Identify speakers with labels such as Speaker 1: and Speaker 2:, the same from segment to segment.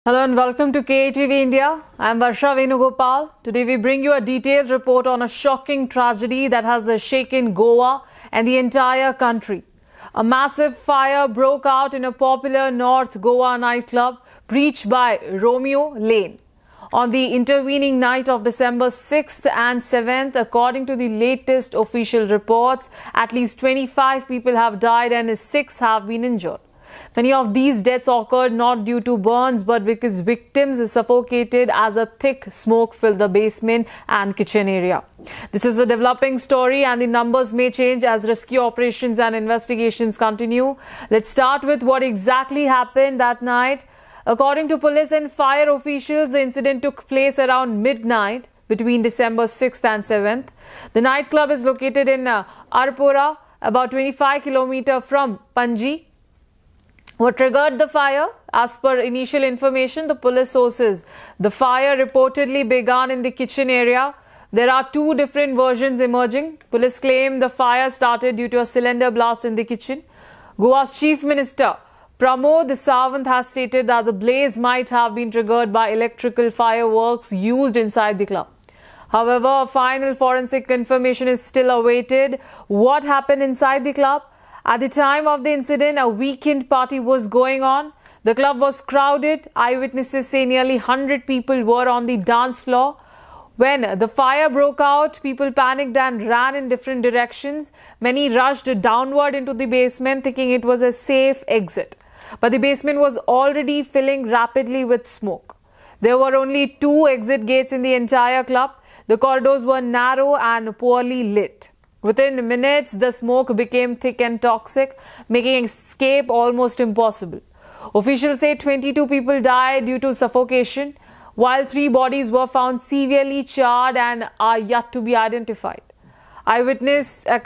Speaker 1: Hello and welcome to KTV India. I am Varsha Venugopal. Today we bring you a detailed report on a shocking tragedy that has shaken Goa and the entire country. A massive fire broke out in a popular North Goa nightclub breached by Romeo Lane on the intervening night of December 6th and 7th. According to the latest official reports, at least 25 people have died and 6 have been injured. Many of these deaths occurred not due to burns but because victims suffocated as a thick smoke filled the basement and kitchen area. This is a developing story and the numbers may change as rescue operations and investigations continue. Let's start with what exactly happened that night. According to police and fire officials, the incident took place around midnight between December 6th and 7th. The nightclub is located in Arpora, about 25 kilometers from Panji. What triggered the fire? As per initial information, the police sources, the fire reportedly began in the kitchen area. There are two different versions emerging. Police claim the fire started due to a cylinder blast in the kitchen. Goa's Chief Minister Pramod Sawant has stated that the blaze might have been triggered by electrical fireworks used inside the club. However, final forensic confirmation is still awaited. What happened inside the club? At the time of the incident, a weekend party was going on. The club was crowded. Eyewitnesses say nearly 100 people were on the dance floor. When the fire broke out, people panicked and ran in different directions. Many rushed downward into the basement, thinking it was a safe exit. But the basement was already filling rapidly with smoke. There were only 2 exit gates in the entire club. The corridors were narrow and poorly lit. Within minutes, the smoke became thick and toxic, making escape almost impossible. Officials say 22 people died due to suffocation, while 3 bodies were found severely charred and are yet to be identified. Eyewitnesses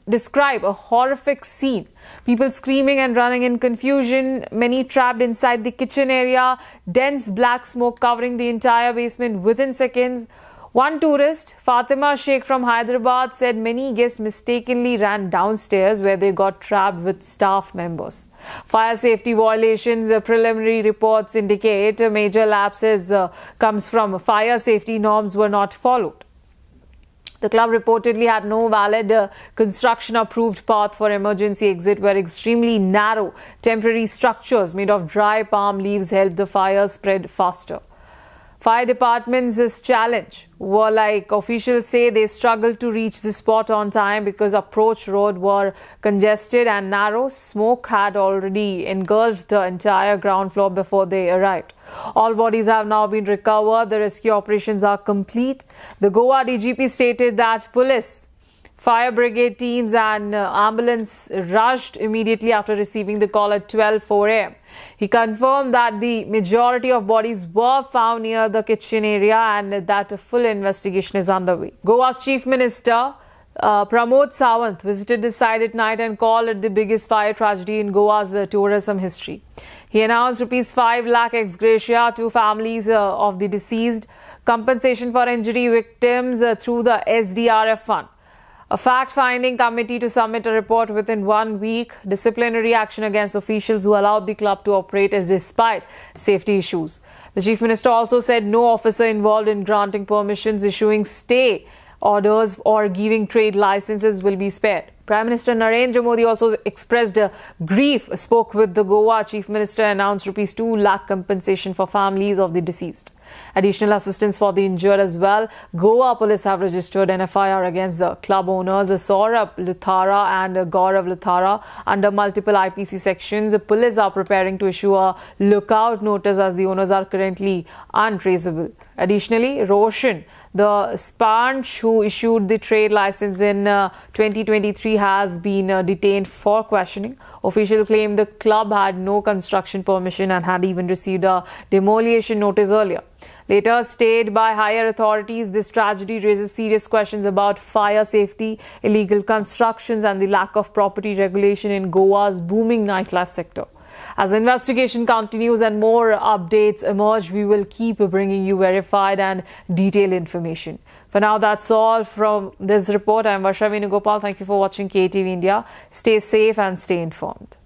Speaker 1: describe a horrific scene. People screaming and running in confusion, many trapped inside the kitchen area, dense black smoke covering the entire basement within seconds. One tourist, Fatima Sheikh from Hyderabad, said many guests mistakenly ran downstairs where they got trapped with staff members. Fire safety violations, preliminary reports indicate major lapses comes from fire safety norms were not followed. The club reportedly had no valid construction-approved path for emergency exit where extremely narrow temporary structures made of dry palm leaves helped the fire spread faster. Fire department's challenge were like officials say they struggled to reach the spot on time because approach road were congested and narrow. Smoke had already engulfed the entire ground floor before they arrived. All bodies have now been recovered. The rescue operations are complete. The Goa DGP stated that police, fire brigade teams and ambulance rushed immediately after receiving the call at 12:04 a.m. He confirmed that the majority of bodies were found near the kitchen area and that a full investigation is underway. Goa's Chief Minister Pramod Sawant visited the site at night and called it the biggest fire tragedy in Goa's tourism history. He announced ₹5 lakh ex gratia to families of the deceased, compensation for injury victims through the SDRF fund. A fact-finding committee to submit a report within 1 week. Disciplinary action against officials who allowed the club to operate despite safety issues. The Chief Minister also said no officer involved in granting permissions, issuing stay orders or giving trade licenses will be spared. Prime Minister Narendra Modi also expressed grief, spoke with the Goa Chief Minister, announced ₹2 lakh compensation for families of the deceased. Additional assistance for the injured as well. Goa police have registered an FIR against the club owners Saurabh Luthara and Gaurav Luthara under multiple IPC sections. The police are preparing to issue a lookout notice as the owners are currently untraceable. Additionally, Roshan, the sponge who issued the trade license in 2023, has been detained for questioning. Officials claim the club had no construction permission and had even received a demolition notice earlier. Later stayed by higher authorities, this tragedy raises serious questions about fire safety, illegal constructions and the lack of property regulation in Goa's booming nightlife sector. As investigation continues and more updates emerge, we will keep bringing you verified and detailed information. For now, that's all from this report. I am Varsha Venugopal. Thank you for watching KTV India. Stay safe and stay informed.